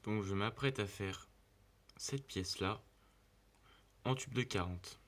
Donc je m'apprête à faire cette pièce-là en tube de 40.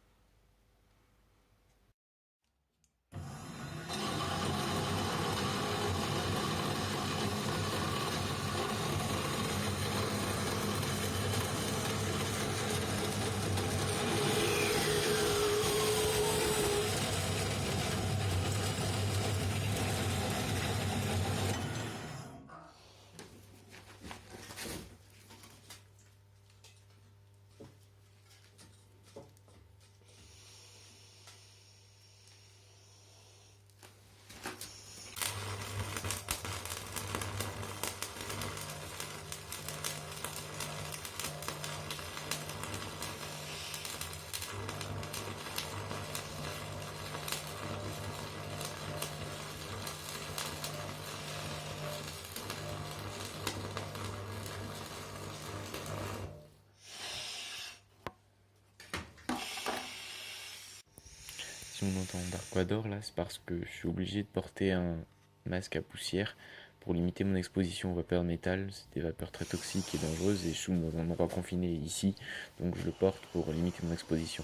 Si on entend Darquador là, c'est parce que je suis obligé de porter un masque à poussière pour limiter mon exposition aux vapeurs de métal. C'est des vapeurs très toxiques et dangereuses et je suis dans un endroit confiné ici, donc je le porte pour limiter mon exposition.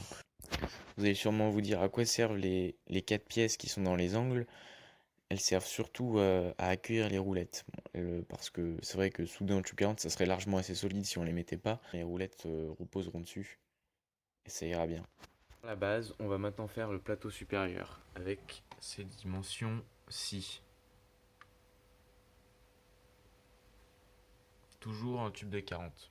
Vous allez sûrement vous dire à quoi servent les 4 pièces qui sont dans les angles. Elles servent surtout à accueillir les roulettes. Parce que c'est vrai que soudé en tube 40, ça serait largement assez solide si on les mettait pas. Les roulettes reposeront dessus et ça ira bien. À la base, on va maintenant faire le plateau supérieur avec ses dimensions-ci. Toujours en tube de 40.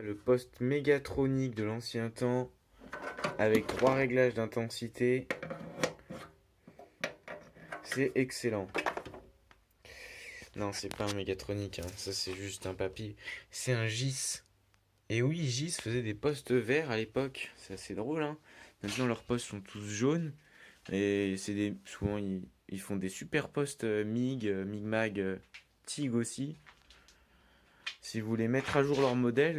Le poste mégatronique de l'ancien temps avec 3 réglages d'intensité. C'est excellent. Non, c'est pas un mégatronique, hein. Ça c'est juste un papy. C'est un GIS. Et oui, GIS faisait des postes verts à l'époque. C'est assez drôle, hein. Maintenant leurs postes sont tous jaunes. Et souvent ils font des super postes MIG, MIG-MAG, TIG aussi. Si vous voulez mettre à jour leur modèle,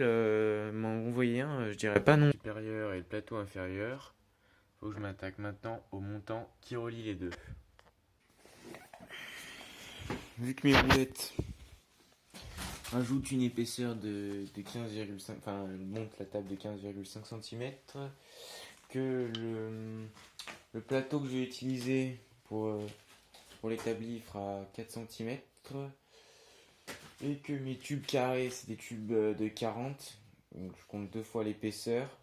m'en envoyer un, je dirais pas non. Supérieur et le plateau inférieur. Faut que je m'attaque maintenant au montant qui relie les deux. Vu que mes roulettes rajoutent une épaisseur de 15,5, enfin monte la table de 15,5 cm, que le plateau que je vais utiliser pour l'établi fera 4 cm, et que mes tubes carrés c'est des tubes de 40, donc je compte deux fois l'épaisseur.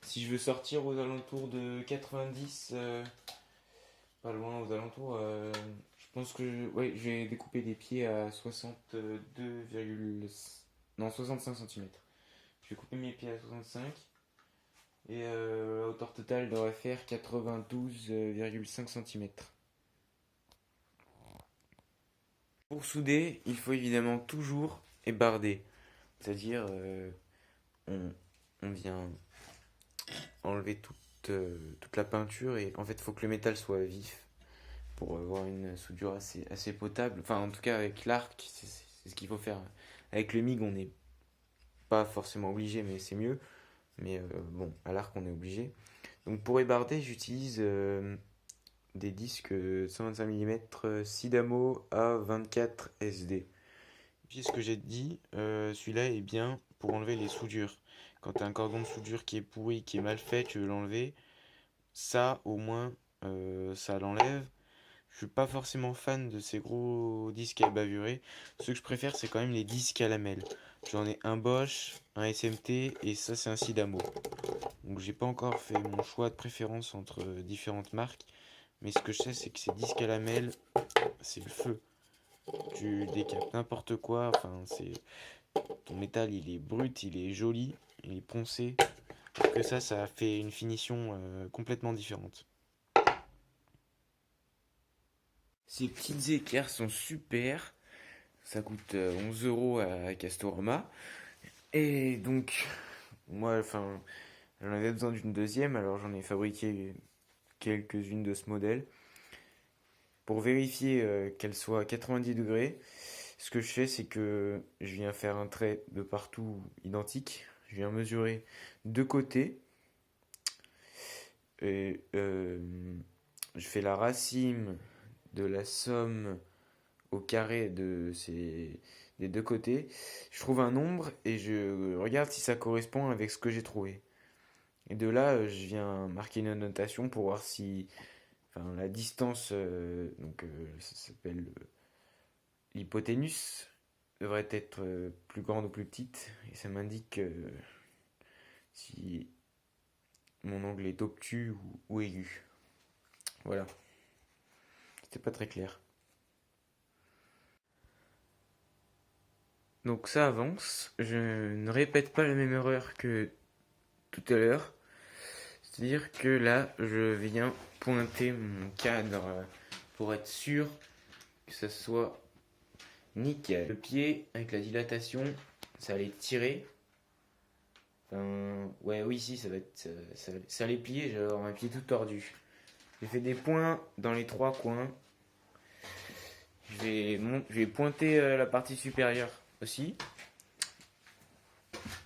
Si je veux sortir aux alentours de 90, pas loin aux alentours, je pense que ouais, je vais découper des pieds à 65 cm. Je vais couper mes pieds à 65 et la hauteur totale devrait faire 92,5 cm. Pour souder, il faut évidemment toujours ébarder, c'est-à-dire on, on vient enlever toute la peinture et en fait il faut que le métal soit vif pour avoir une soudure assez potable. Enfin en tout cas avec l'arc c'est ce qu'il faut faire. Avec le MIG on n'est pas forcément obligé mais c'est mieux. Mais bon à l'arc on est obligé. Donc pour ébarder j'utilise des disques 125 mm Sidamo A24 SD. Puis ce que j'ai dit, celui-là est bien pour enlever les soudures. Quand tu as un cordon de soudure qui est pourri, qui est mal fait, tu veux l'enlever, ça au moins ça l'enlève. Je suis pas forcément fan de ces gros disques à bavurer. Ce que je préfère c'est quand même les disques à lamelles. J'en ai un Bosch, un SMT et ça c'est un Sidamo. Donc j'ai pas encore fait mon choix de préférence entre différentes marques. Mais ce que je sais c'est que ces disques à lamelles c'est le feu. Tu décapes n'importe quoi, enfin c'est ton métal il est brut, il est joli, il est poncé. Alors que ça fait une finition complètement différente. Ces petites équerres sont super. Ça coûte 11 euros à Castorama. Et donc, moi, enfin, j'en avais besoin d'une deuxième, alors j'en ai fabriqué quelques-unes de ce modèle. Pour vérifier qu'elle soit à 90 degrés, ce que je fais, c'est que je viens faire un trait de partout identique. Je viens mesurer deux côtés. Et je fais la racine de la somme au carré des deux côtés. Je trouve un nombre et je regarde si ça correspond avec ce que j'ai trouvé. Et de là, je viens marquer une notation pour voir si enfin, la distance, ça s'appelle l'hypoténuse, devrait être plus grande ou plus petite. Et ça m'indique si mon angle est obtus ou aigu. Voilà, c'était pas très clair. Donc ça avance. Je ne répète pas la même erreur que tout à l'heure. C'est-à-dire que là, je viens pointer mon cadre pour être sûr que ça soit nickel. Le pied, avec la dilatation, ça allait tirer. Enfin, ouais, oui, si, ça va être, ça allait plier, j'allais avoir un pied tout tordu. J'ai fait des points dans les trois coins. Je vais pointer la partie supérieure aussi.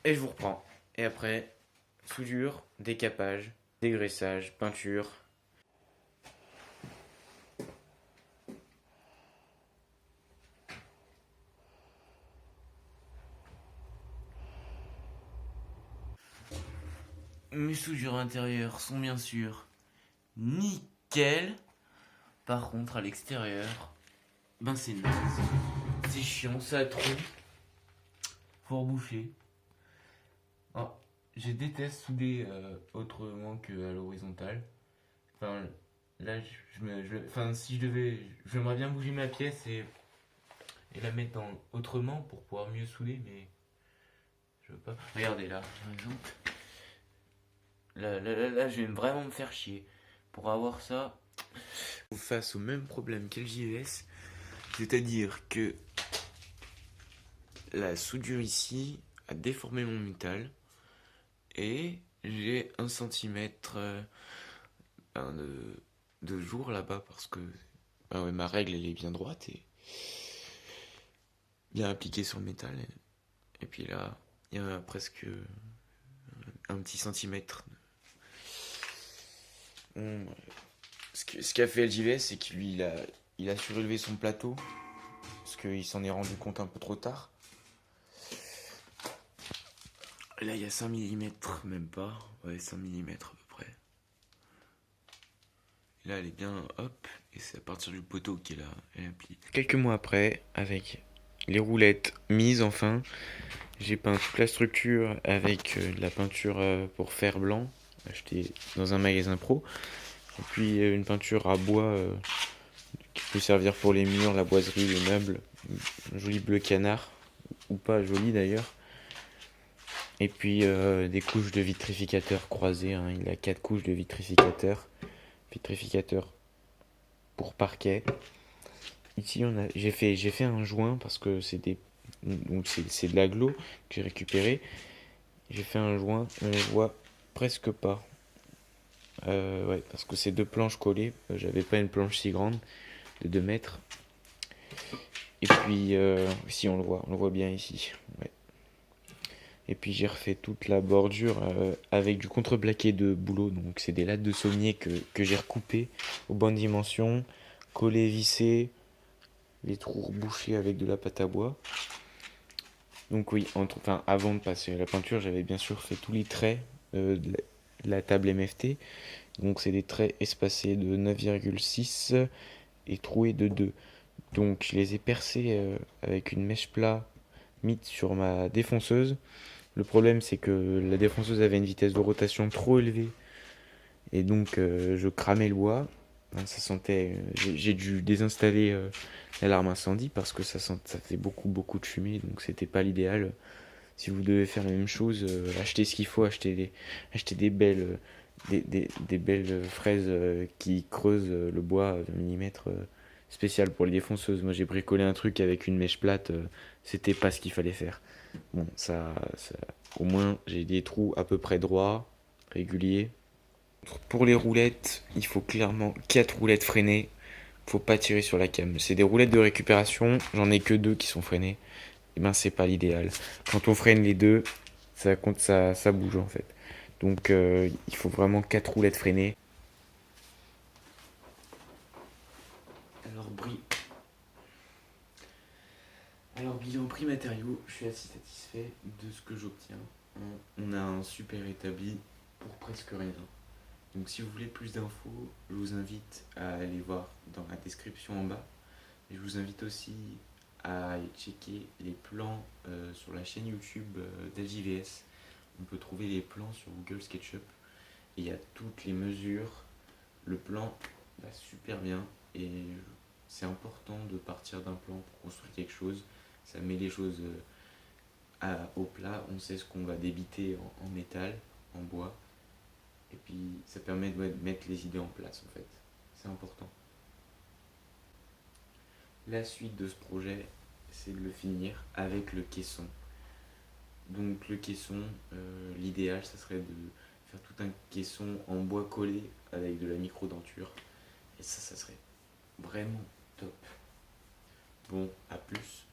Et je vous reprends. Et après, soudure, décapage, dégraissage, peinture. Mes soudures intérieures sont bien sûr nickel. Par contre, à l'extérieur, ben c'est naze. C'est chiant, ça trompe. Faut reboucher. Oh, je déteste souder autrement qu'à l'horizontale. Enfin, là, enfin, si je devais, j'aimerais bien bouger ma pièce et la mettre dans autrement pour pouvoir mieux souder, mais je veux pas. Regardez là, par exemple. Là, je vais vraiment me faire chier. Pour avoir ça, face au même problème qu'LJVS, C'est-à-dire que la soudure ici a déformé mon métal et j'ai 1 centimètre de jour là-bas parce que ouais, ma règle elle est bien droite et bien appliquée sur le métal. Et puis là, il y a presque un petit centimètre. Ce qu'a fait LJVS, c'est qu'il a surélevé son plateau parce qu'il s'en est rendu compte un peu trop tard. Là, il y a 5 mm, même pas. Ouais, 5 mm à peu près. Et là, elle est bien hop, et c'est à partir du poteau qu'elle applique. Quelques mois après, avec les roulettes mises enfin, j'ai peint toute la structure avec de la peinture pour fer blanc, achetée dans un magasin pro. Et puis une peinture à bois qui peut servir pour les murs, la boiserie, les meubles. Un joli bleu canard, ou pas joli d'ailleurs. Et puis des couches de vitrificateur croisées, hein. Il a 4 couches de vitrificateur. Vitrificateur pour parquet. Ici, j'ai fait un joint parce que c'est de l'aglo que j'ai récupéré. J'ai fait un joint, on ne voit presque pas. Ouais, parce que c'est 2 planches collées. J'avais pas une planche si grande de 2 mètres. Et puis, si on le voit bien ici. Ouais. Et puis j'ai refait toute la bordure avec du contreplaqué de boulot. Donc c'est des lattes de sommier que j'ai recoupées aux bonnes dimensions, collées, vissées, les trous rebouchés avec de la pâte à bois. Donc oui, avant de passer à la peinture, j'avais bien sûr fait tous les traits de la table MFT. Donc c'est des traits espacés de 9,6 et troués de 2. Donc je les ai percés avec une mèche plat mise sur ma défonceuse. Le problème, c'est que la défonceuse avait une vitesse de rotation trop élevée. Et donc, je cramais le bois. Ça sentait. J'ai dû désinstaller l'alarme incendie parce que ça fait beaucoup de fumée. Donc, c'était pas l'idéal. Si vous devez faire la même chose, achetez ce qu'il faut. Achetez des belles, des belles fraises qui creusent le bois à 20 mm spécial pour les défonceuses. Moi, j'ai bricolé un truc avec une mèche plate. C'était pas ce qu'il fallait faire. Bon, au moins, j'ai des trous à peu près droits, réguliers. Pour les roulettes, il faut clairement 4 roulettes freinées. Faut pas tirer sur la cam. C'est des roulettes de récupération, j'en ai que 2 qui sont freinées. Et ben, c'est pas l'idéal. Quand on freine les deux, ça bouge en fait. Donc, il faut vraiment 4 roulettes freinées. Alors, bilan prix matériaux, je suis assez satisfait de ce que j'obtiens. On a un super établi pour presque rien. Donc si vous voulez plus d'infos, je vous invite à aller voir dans la description en bas. Et je vous invite aussi à aller checker les plans sur la chaîne YouTube d'LJVS. On peut trouver les plans sur Google SketchUp. Et il y a toutes les mesures. Le plan va super bien. Et c'est important de partir d'un plan pour construire quelque chose. Ça met les choses au plat. On sait ce qu'on va débiter en métal, en bois. Et puis ça permet de mettre les idées en place en fait. C'est important. La suite de ce projet, c'est de le finir avec le caisson. Donc le caisson, l'idéal, ça serait de faire tout un caisson en bois collé avec de la micro-denture. Et ça serait vraiment top. Bon, à plus.